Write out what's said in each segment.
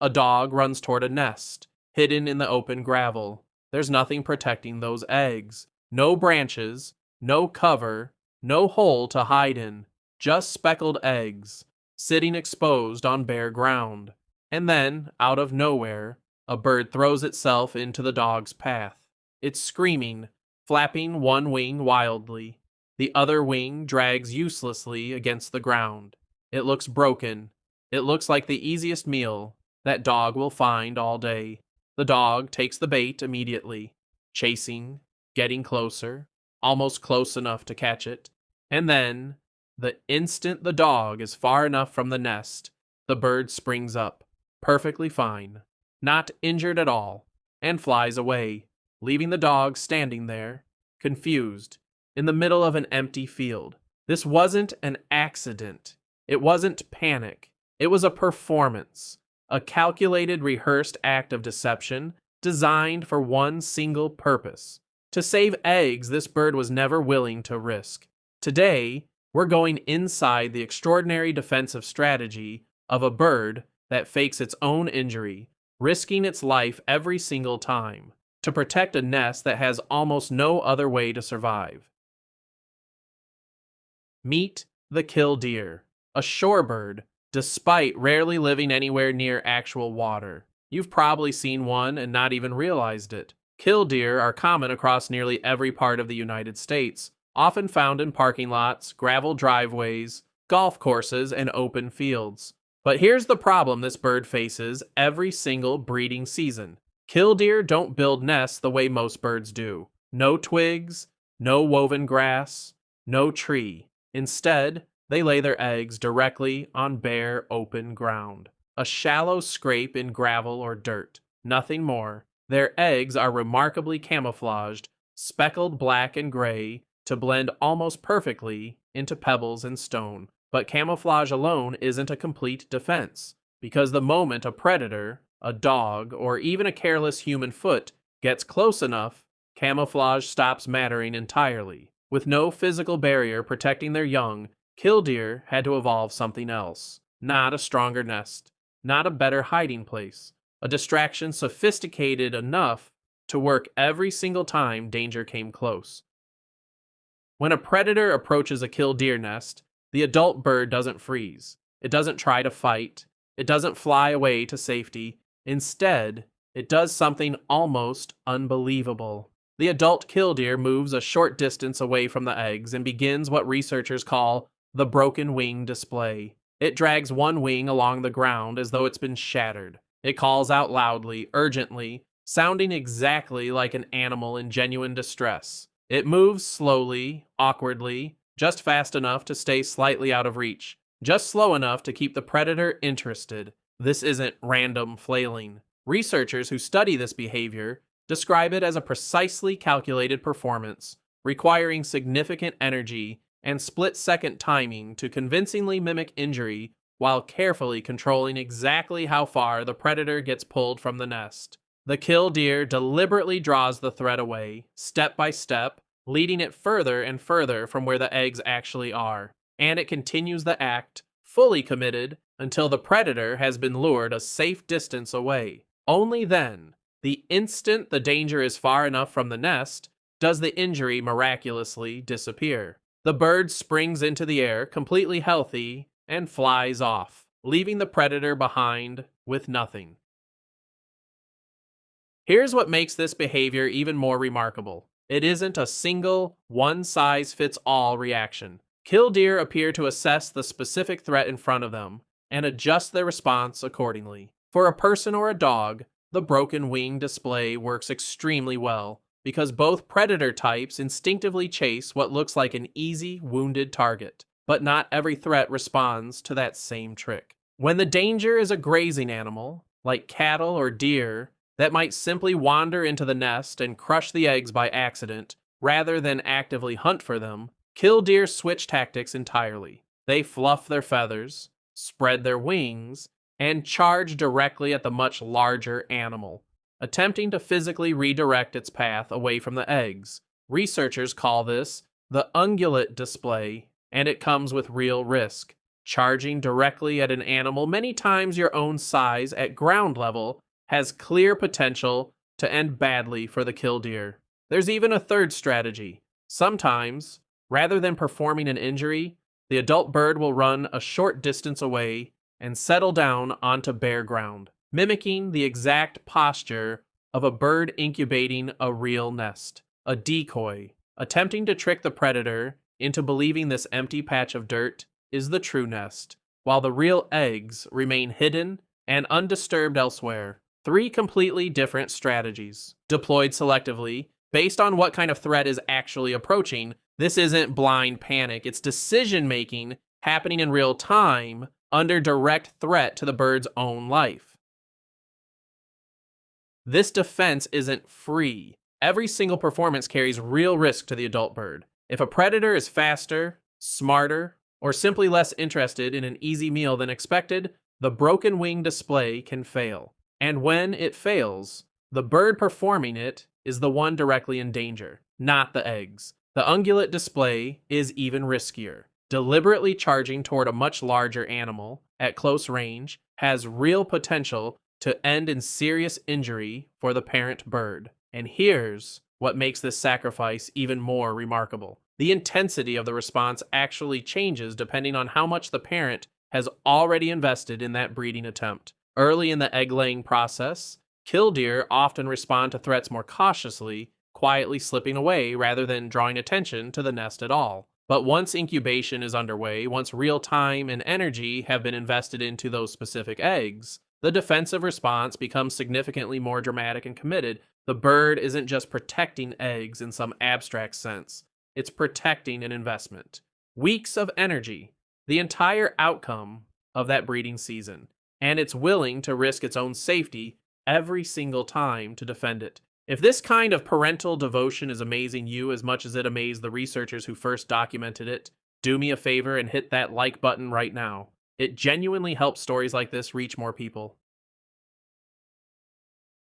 A dog runs toward a nest, hidden in the open gravel. There's nothing protecting those eggs. No branches, no cover, no hole to hide in. Just speckled eggs, sitting exposed on bare ground. And then, out of nowhere, a bird throws itself into the dog's path. It's screaming, flapping one wing wildly. The other wing drags uselessly against the ground. It looks broken. It looks like the easiest meal that dog will find all day. The dog takes the bait immediately, chasing, getting closer, almost close enough to catch it. And then, the instant the dog is far enough from the nest, the bird springs up, perfectly fine, not injured at all, and flies away, leaving the dog standing there, confused, in the middle of an empty field. This wasn't an accident. It wasn't panic. It was a performance, a calculated, rehearsed act of deception designed for one single purpose. To save eggs this bird was never willing to risk. Today, we're going inside the extraordinary defensive strategy of a bird that fakes its own injury, risking its life every single time, to protect a nest that has almost no other way to survive. Meet the killdeer, a shorebird, despite rarely living anywhere near actual water. You've probably seen one and not even realized it. Killdeer are common across nearly every part of the United States, often found in parking lots, gravel driveways, golf courses, and open fields. But here's the problem this bird faces every single breeding season. Killdeer don't build nests the way most birds do. No twigs, no woven grass, no tree. Instead, they lay their eggs directly on bare, open ground. A shallow scrape in gravel or dirt. Nothing more. Their eggs are remarkably camouflaged, speckled black and gray, to blend almost perfectly into pebbles and stone. But camouflage alone isn't a complete defense, because the moment a predator, a dog, or even a careless human foot gets close enough, camouflage stops mattering entirely. With no physical barrier protecting their young, killdeer had to evolve something else. Not a stronger nest, not a better hiding place, a distraction sophisticated enough to work every single time danger came close. When a predator approaches a killdeer nest, the adult bird doesn't freeze. It doesn't try to fight. It doesn't fly away to safety. Instead, it does something almost unbelievable. The adult killdeer moves a short distance away from the eggs and begins what researchers call the broken wing display. It drags one wing along the ground as though it's been shattered. It calls out loudly, urgently, sounding exactly like an animal in genuine distress. It moves slowly, awkwardly, just fast enough to stay slightly out of reach, just slow enough to keep the predator interested. This isn't random flailing. Researchers who study this behavior describe it as a precisely calculated performance, requiring significant energy and split-second timing to convincingly mimic injury while carefully controlling exactly how far the predator gets pulled from the nest. The killdeer deliberately draws the threat away, step by step, leading it further and further from where the eggs actually are. And it continues the act, fully committed, until the predator has been lured a safe distance away. Only then, the instant the danger is far enough from the nest, does the injury miraculously disappear. The bird springs into the air, completely healthy, and flies off, leaving the predator behind with nothing. Here's what makes this behavior even more remarkable. It isn't a single, one-size-fits-all reaction. Killdeer appear to assess the specific threat in front of them and adjust their response accordingly. For a person or a dog, the broken wing display works extremely well because both predator types instinctively chase what looks like an easy, wounded target. But not every threat responds to that same trick. When the danger is a grazing animal, like cattle or deer, that might simply wander into the nest and crush the eggs by accident, rather than actively hunt for them, killdeer switch tactics entirely. They fluff their feathers, spread their wings, and charge directly at the much larger animal, attempting to physically redirect its path away from the eggs. Researchers call this the ungulate display, and it comes with real risk. Charging directly at an animal many times your own size at ground level has clear potential to end badly for the killdeer. There's even a third strategy. Sometimes, rather than performing an injury, the adult bird will run a short distance away and settle down onto bare ground, mimicking the exact posture of a bird incubating a real nest, a decoy, attempting to trick the predator into believing this empty patch of dirt is the true nest, while the real eggs remain hidden and undisturbed elsewhere. Three completely different strategies, deployed selectively, based on what kind of threat is actually approaching. This isn't blind panic, it's decision-making happening in real time under direct threat to the bird's own life. This defense isn't free. Every single performance carries real risk to the adult bird. If a predator is faster, smarter, or simply less interested in an easy meal than expected, the broken wing display can fail. And when it fails, the bird performing it is the one directly in danger, not the eggs. The ungulate display is even riskier. Deliberately charging toward a much larger animal at close range has real potential to end in serious injury for the parent bird. And here's what makes this sacrifice even more remarkable. The intensity of the response actually changes depending on how much the parent has already invested in that breeding attempt. Early in the egg-laying process, killdeer often respond to threats more cautiously, quietly slipping away rather than drawing attention to the nest at all. But once incubation is underway, once real time and energy have been invested into those specific eggs, the defensive response becomes significantly more dramatic and committed. The bird isn't just protecting eggs in some abstract sense. It's protecting an investment. Weeks of energy, the entire outcome of that breeding season. And it's willing to risk its own safety every single time to defend it. If this kind of parental devotion is amazing you as much as it amazed the researchers who first documented it, do me a favor and hit that like button right now. It genuinely helps stories like this reach more people.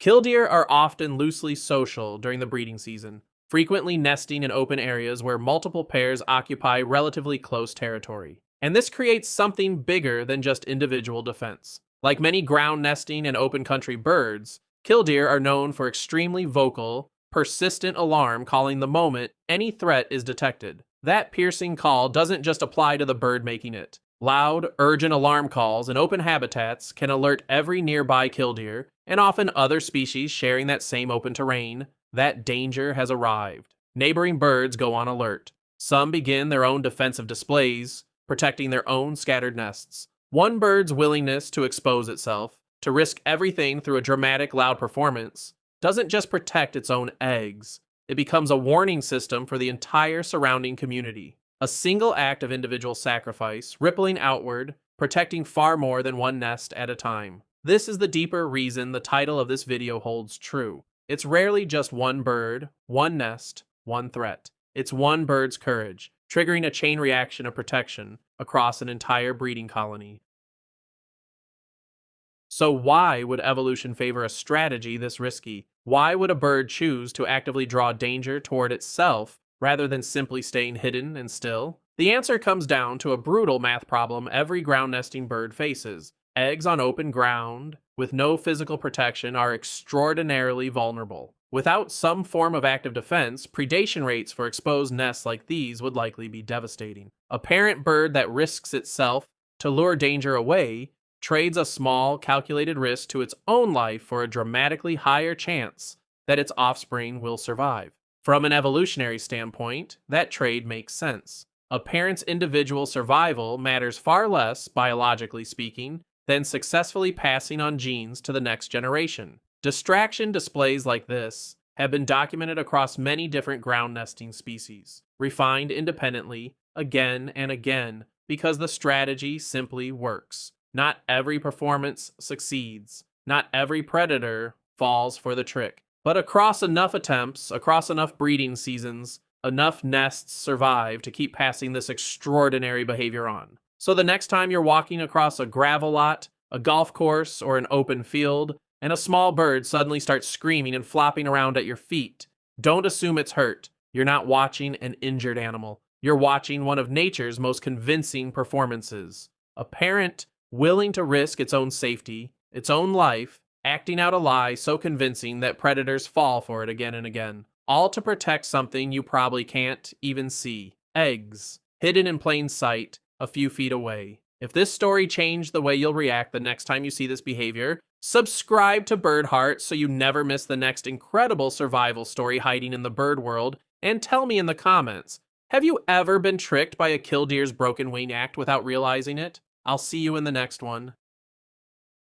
Killdeer are often loosely social during the breeding season, frequently nesting in open areas where multiple pairs occupy relatively close territory. And this creates something bigger than just individual defense. Like many ground nesting and open country birds, killdeer are known for extremely vocal, persistent alarm calling the moment any threat is detected. That piercing call doesn't just apply to the bird making it. Loud, urgent alarm calls in open habitats can alert every nearby killdeer, and often other species sharing that same open terrain, that danger has arrived. Neighboring birds go on alert. Some begin their own defensive displays, protecting their own scattered nests. One bird's willingness to expose itself, to risk everything through a dramatic, loud performance, doesn't just protect its own eggs. It becomes a warning system for the entire surrounding community. A single act of individual sacrifice, rippling outward, protecting far more than one nest at a time. This is the deeper reason the title of this video holds true. It's rarely just one bird, one nest, one threat. It's one bird's courage, triggering a chain reaction of protection across an entire breeding colony. So why would evolution favor a strategy this risky? Why would a bird choose to actively draw danger toward itself rather than simply staying hidden and still? The answer comes down to a brutal math problem every ground nesting bird faces. Eggs on open ground with no physical protection are extraordinarily vulnerable. Without some form of active defense, predation rates for exposed nests like these would likely be devastating. A parent bird that risks itself to lure danger away trades a small, calculated risk to its own life for a dramatically higher chance that its offspring will survive. From an evolutionary standpoint, that trade makes sense. A parent's individual survival matters far less, biologically speaking, than successfully passing on genes to the next generation. Distraction displays like this have been documented across many different ground nesting species, refined independently again and again because the strategy simply works. Not every performance succeeds. Not every predator falls for the trick. But across enough attempts, across enough breeding seasons, enough nests survive to keep passing this extraordinary behavior on. So the next time you're walking across a gravel lot, a golf course, or an open field, and a small bird suddenly starts screaming and flopping around at your feet, don't assume it's hurt. You're not watching an injured animal. You're watching one of nature's most convincing performances. A parent willing to risk its own safety, its own life, acting out a lie so convincing that predators fall for it again and again, all to protect something you probably can't even see. Eggs, hidden in plain sight, a few feet away. If this story changed the way you'll react the next time you see this behavior, subscribe to Birdhearts so you never miss the next incredible survival story hiding in the bird world, and tell me in the comments, have you ever been tricked by a killdeer's broken wing act without realizing it? I'll see you in the next one.